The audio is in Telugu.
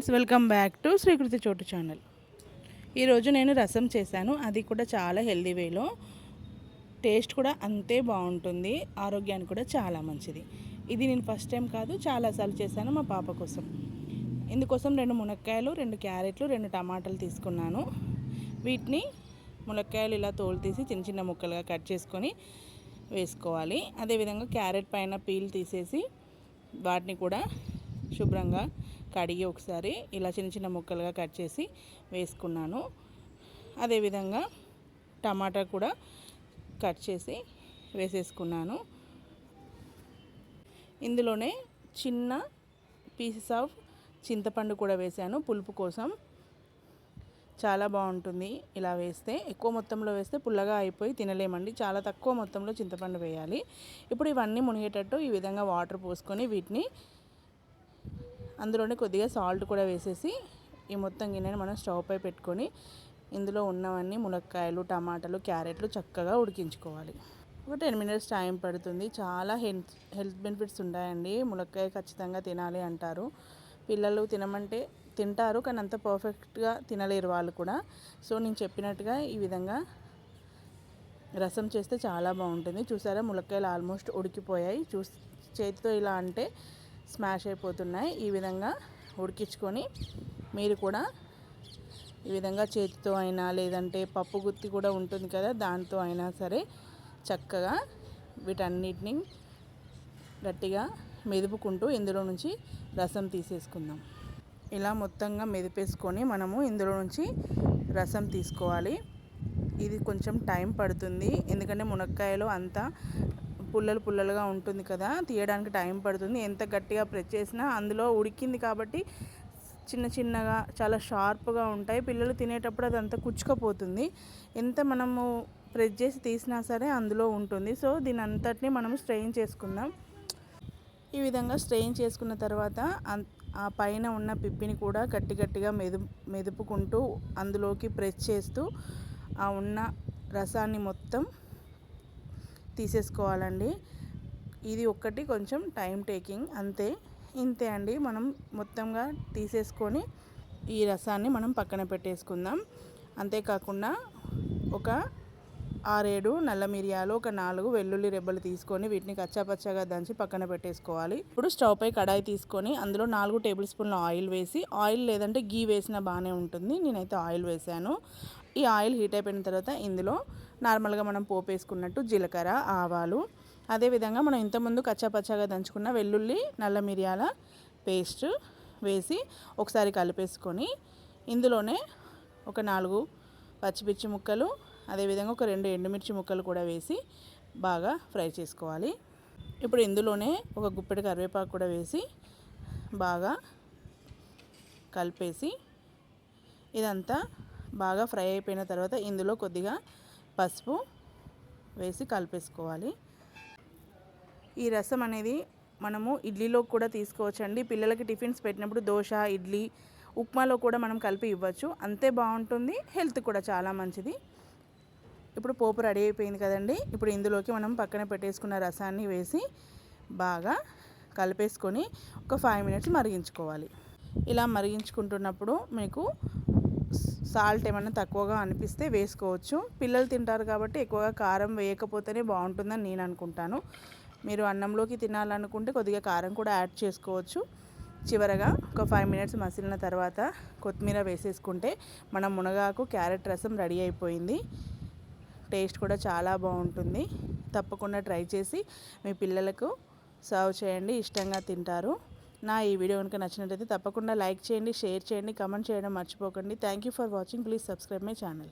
Friends, welcome back to Srikriti చోటు ఛానల్. ఈరోజు నేను రసం చేశాను. అది కూడా చాలా హెల్దీ వేలో. టేస్ట్ కూడా అంతే బాగుంటుంది, ఆరోగ్యానికి కూడా చాలా మంచిది. ఇది నేను ఫస్ట్ టైం కాదు, చాలాసార్లు చేశాను మా పాప కోసం. ఇందుకోసం 2 మునక్కాయలు, 2 క్యారెట్లు, 2 టమాటాలు తీసుకున్నాను. వీటిని మునక్కాయలు ఇలా తోలు తీసి చిన్న చిన్న ముక్కలుగా కట్ చేసుకొని వేసుకోవాలి. అదేవిధంగా క్యారెట్ పైన పీల్ తీసేసి వాటిని కూడా శుభ్రంగా కడిగి ఒకసారి ఇలా చిన్న చిన్న ముక్కలుగా కట్ చేసి వేసుకున్నాను. అదేవిధంగా టమాటా కూడా కట్ చేసి వేసేసుకున్నాను. ఇందులోనే చిన్న పీసెస్ ఆఫ్ చింతపండు కూడా వేసాను పులుపు కోసం. చాలా బాగుంటుంది ఇలా వేస్తే. ఎక్కువ మొత్తంలో వేస్తే పుల్లగా అయిపోయి తినలేమండి. చాలా తక్కువ మొత్తంలో చింతపండు వేయాలి. ఇప్పుడు ఇవన్నీ మునిగేటట్టు ఈ విధంగా వాటర్ పోసుకొని వీటిని అందులోనే కొద్దిగా సాల్ట్ కూడా వేసేసి ఈ మొత్తం గిన్నెని మనం స్టవ్ పై పెట్టుకొని ఇందులో ఉన్నవన్నీ మునక్కాయలు, టమాటాలు, క్యారెట్లు చక్కగా ఉడికించుకోవాలి. ఒక 10 మినిట్స్ టైం పడుతుంది. చాలా హెల్త్ బెనిఫిట్స్ ఉంటాయండి. మునక్కాయ ఖచ్చితంగా తినాలి అంటారు. పిల్లలు తినమంటే తింటారు, కానీ అంత పర్ఫెక్ట్గా తినలేరు వాళ్ళు కూడా. సో నేను చెప్పినట్టుగా ఈ విధంగా రసం చేస్తే చాలా బాగుంటుంది. చూసారా, మునక్కాయలు ఆల్మోస్ట్ ఉడికిపోయాయి. చేతితో ఇలా అంటే స్మాష్ అయిపోతున్నాయి. ఈ విధంగా ఉడికించుకొని మీరు కూడా ఈ విధంగా చేతితో అయినా, లేదంటే పప్పు గుత్తి కూడా ఉంటుంది కదా, దాంతో అయినా సరే చక్కగా వీటన్నిటిని గట్టిగా మెదుపుకుంటూ ఇందులో నుంచి రసం తీసేసుకుందాం. ఇలా మొత్తంగా మెదిపేసుకొని మనము ఇందులో నుంచి రసం తీసుకోవాలి. ఇది కొంచెం టైం పడుతుంది, ఎందుకంటే మునక్కాయలో అంతా పుల్లలుగా ఉంటుంది కదా, తీయడానికి టైం పడుతుంది. ఎంత గట్టిగా ప్రెస్ చేసినా అందులో ఉడికింది కాబట్టి చిన్న చిన్నగా చాలా షార్ప్గా ఉంటాయి. పిల్లలు తినేటప్పుడు అదంతా కుచ్చుకపోతుంది. ఎంత మనము ప్రెస్ చేసి తీసినా సరే అందులో ఉంటుంది. సో దీని అంతటిని మనము స్ట్రెయిన్ చేసుకుందాం. ఈ విధంగా స్ట్రెయిన్ చేసుకున్న తర్వాత ఆ పైన ఉన్న పిప్పిని కూడా గట్టిగా మెదుపుకుంటూ అందులోకి ప్రెస్ చేస్తూ ఆ ఉన్న రసాన్ని మొత్తం తీసేసుకోవాలండి. ఇది ఒక్కటి కొంచెం టైం టేకింగ్, ఇంతే అండి. మనం మొత్తంగా తీసేసుకొని ఈ రసాన్ని మనం పక్కన పెట్టేసుకుందాం. అంతేకాకుండా ఒక 6-7 నల్ల మిరియాలు, ఒక 4 వెల్లుల్లి రెబ్బలు తీసుకొని వీటిని కచ్చాపచ్చాగా దంచి పక్కన పెట్టేసుకోవాలి. ఇప్పుడు స్టవ్ పై కడాయి తీసుకొని అందులో 4 టేబుల్ స్పూన్ల ఆయిల్ వేసి, ఆయిల్ లేదంటే గీ వేసినా బాగానే ఉంటుంది. నేనైతే ఆయిల్ వేసాను. ఈ ఆయిల్ హీట్ అయిపోయిన తర్వాత ఇందులో నార్మల్గా మనం పోపు వేసుకున్నట్టు జీలకర్ర, ఆవాలు, అదేవిధంగా మనం ఇంతకుముందు కచ్చాపచ్చాగా దంచుకున్న వెల్లుల్లి, నల్ల మిరియాల పేస్ట్ వేసి ఒకసారి కలిపేసుకొని ఇందులోనే ఒక 4 పచ్చిమిర్చి ముక్కలు, అదేవిధంగా ఒక 2 ఎండుమిర్చి ముక్కలు కూడా వేసి బాగా ఫ్రై చేసుకోవాలి. ఇప్పుడు ఇందులోనే ఒక గుప్పెడు కరివేపాకు కూడా వేసి బాగా కలిపేసి ఇదంతా బాగా ఫ్రై అయిపోయిన తర్వాత ఇందులో కొద్దిగా పసుపు వేసి కలిపేసుకోవాలి. ఈ రసం అనేది మనము ఇడ్లీలో కూడా తీసుకోవచ్చండి. పిల్లలకి టిఫిన్స్ పెట్టినప్పుడు దోశ, ఇడ్లీ, ఉప్మాలో కూడా మనం కలిపి ఇవ్వచ్చు. అంతే బాగుంటుంది, హెల్త్ కూడా చాలా మంచిది. ఇప్పుడు పోపు రెడీ అయిపోయింది కదండి. ఇప్పుడు ఇందులోకి మనం పక్కన పెట్టేసుకున్న రసాన్ని వేసి బాగా కలిపేసుకొని ఒక 5 మినిట్స్ మరిగించుకోవాలి. ఇలా మరిగించుకుంటున్నప్పుడు మీకు సాల్ట్ ఏమైనా తక్కువగా అనిపిస్తే వేసుకోవచ్చు. పిల్లలు తింటారు కాబట్టి ఎక్కువగా కారం వేయకపోతేనే బాగుంటుందని నేను అనుకుంటాను. మీరు అన్నంలోకి తినాలనుకుంటే కొద్దిగా కారం కూడా యాడ్ చేసుకోవచ్చు. చివరగా ఒక 5 మినిట్స్ మసిలిన తర్వాత కొత్తిమీర వేసేసుకుంటే మన మునగాకు క్యారెట్ రసం రెడీ అయిపోయింది. టేస్ట్ కూడా చాలా బాగుంటుంది. తప్పకుండా ట్రై చేసి మీ పిల్లలకు సర్వ్ చేయండి, ఇష్టంగా తింటారు. నా ఈ వీడియో కనుక నచ్చినట్లయితే తప్పకుండా లైక్ చేయండి, షేర్ చేయండి, కమెంట్ చేయడం మర్చిపోకండి. Thank you for watching. Please subscribe my channel.